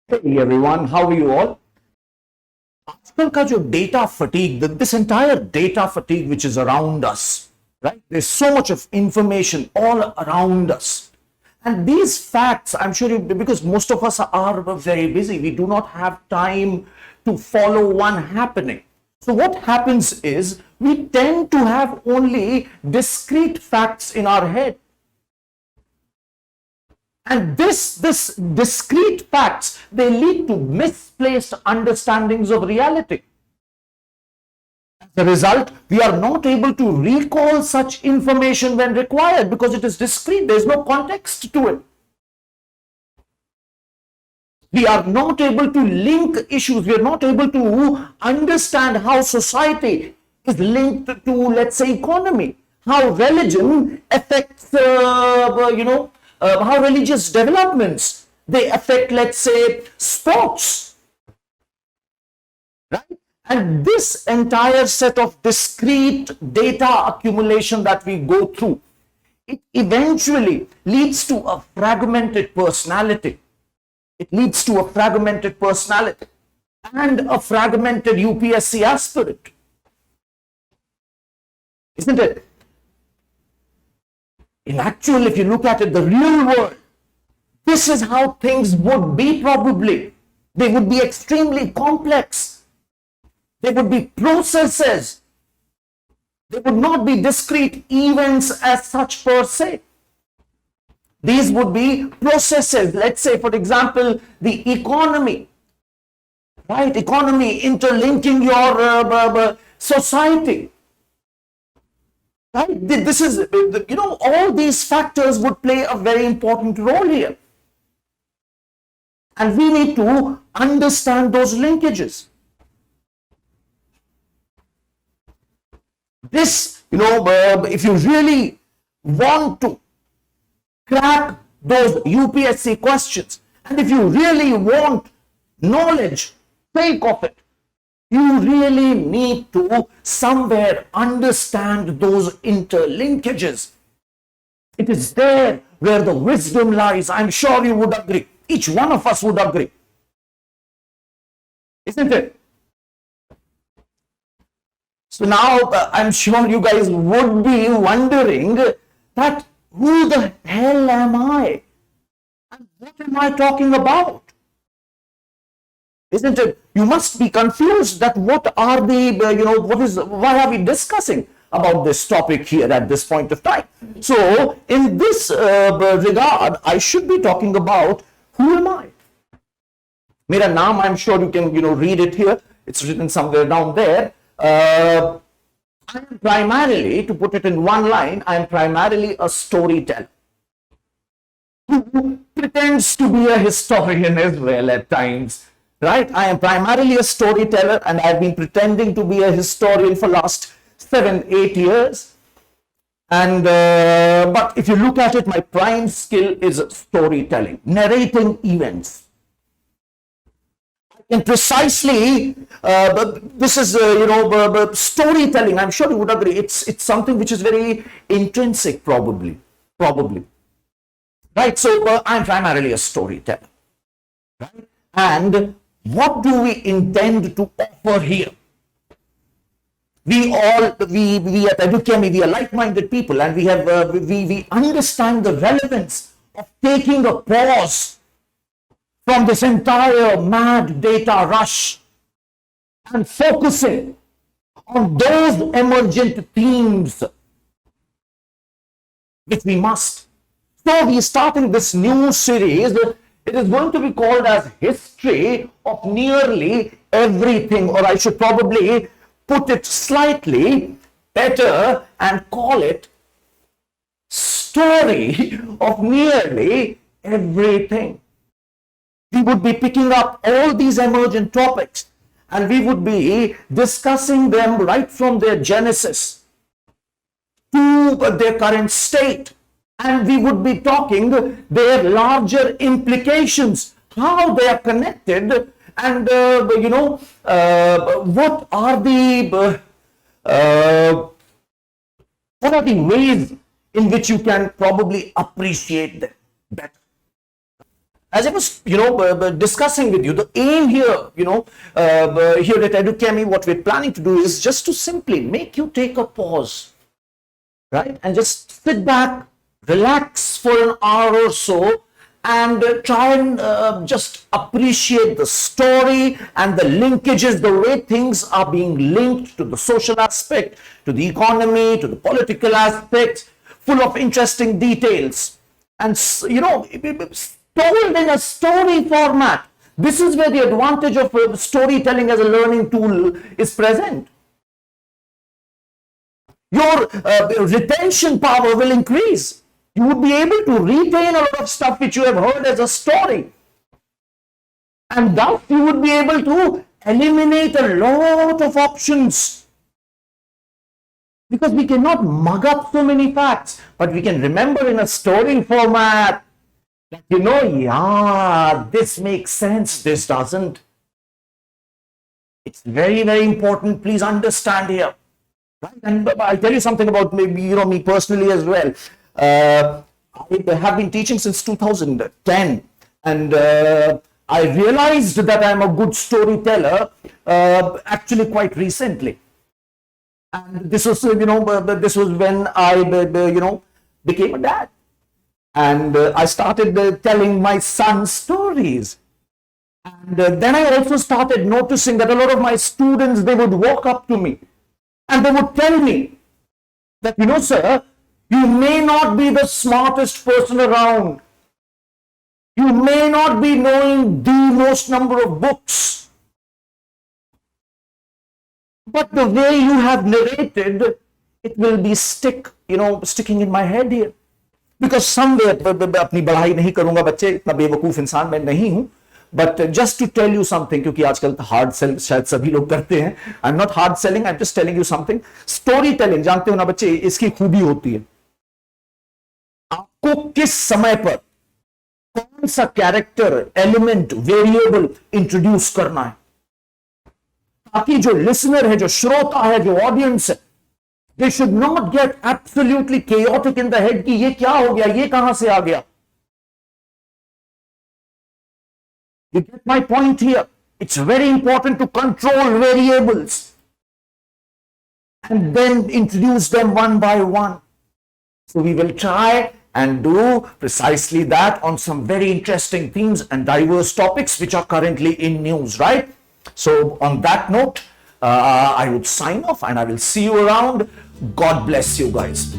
Hey everyone, how are you all? आजकल का जो data fatigue, this entire data fatigue which is around us, right? There's so much of information all around us. And these facts, I'm sure because most of us are very busy, we do not have time to follow one happening. So what happens is we tend to have only discrete facts in our head. And this discrete facts, they lead to misplaced understandings of reality. As a result, we are not able to recall such information when required because it is discrete. There is no context to it. We are not able to link issues. We are not able to understand how society is linked to, let's say, economy, how religion affects, how religious developments, they affect, let's say, sports, right? And this entire set of discrete data accumulation that we go through, it eventually leads to a fragmented personality. It leads to a fragmented personality and a fragmented UPSC aspirant. Isn't it? In actual, if you look at it, the real world, this is how things would be probably. They would be extremely complex. They would be processes. They would not be discrete events as such per se. These would be processes. Let's say, for example, the economy, right? Economy interlinking your society. Right? This is, all these factors would play a very important role here. And we need to understand those linkages. This, if you really want to crack those UPSC questions, and if you really want knowledge, sake of it, you really need to somewhere understand those interlinkages. It is there where the wisdom lies. I'm sure you would agree. Each one of us would agree. Isn't it? So now I'm sure you guys would be wondering that who the hell am I? And what am I talking about? Isn't it? You must be confused that what are the, why are we discussing about this topic here at this point of time? So in this regard, I should be talking about who am I? Mera naam, I'm sure you can, read it here. It's written somewhere down there. I am primarily, to put it in one line, I am primarily a storyteller who pretends to be a historian as well at times. Right? I am primarily a storyteller and I've been pretending to be a historian for last 7-8 years. And but if you look at it, my prime skill is storytelling, narrating events. And precisely, this is, storytelling. I'm sure you would agree. It's something which is very intrinsic, probably. Right? So I'm primarily a storyteller. Right? And what do we intend to offer here? We at Educami, we are like-minded people, and we understand the relevance of taking a pause from this entire mad data rush and focusing on those emergent themes which we must. So we are starting this new series. It is going to be called as History of Nearly Everything, or I should probably put it slightly better and call it Story of Nearly Everything. We would be picking up all these emergent topics and we would be discussing them right from their genesis to their current state. And we would be talking their larger implications, how they are connected, and what are the ways in which you can probably appreciate them better. as I was, discussing with you, the aim here, here at EduChemy, what we're planning to do is just to simply make you take a pause, right? And just sit back, relax for an hour or so, and try and just appreciate the story and the linkages, the way things are being linked to the social aspect, to the economy, to the political aspect, full of interesting details. And, told in a story format. This is where the advantage of storytelling as a learning tool is present. Your retention power will increase. You would be able to retain a lot of stuff which you have heard as a story. And thus you would be able to eliminate a lot of options. Because we cannot mug up so many facts, but we can remember in a story format. This makes sense, this doesn't. It's very, very important. Please understand here. Right? And I'll tell you something about me personally as well. I have been teaching since 2010, and I realized that I'm a good storyteller actually quite recently. And this was, this was when I, became a dad. And I started telling my son stories. And then I also started noticing that a lot of my students, they would walk up to me and they would tell me that, sir, you may not be the smartest person around. You may not be knowing the most number of books. But the way you have narrated, it will be sticking in my head here. Because somewhere, अपनी बढ़ाई नहीं करूंगा बच्चे, इतना बेवकूफ इंसान मैं नहीं हूं, but just to tell you something, क्योंकि आजकल हार्ड सेल शायद सभी लोग करते हैं. I'm not hard selling, I'm just telling you something. Story telling, जानते हो ना बच्चे, इसकी खूबी होती है, आपको किस समय पर कौन सा कैरेक्टर, एलिमेंट, वेरिएबल इंट्रोड्यूस करना है, ताकि जो लिसनर है, जो श्रोता है, जो ऑडियंस है, they should not get absolutely chaotic in the head कि ये क्या हो गया, ये कहां से आ गया. You get my point here. It's very important to control variables and then introduce them one by one. So we will try and do precisely that on some very interesting themes and diverse topics which are currently in news, right? So on that note, I would sign off and I will see you around. God bless you guys.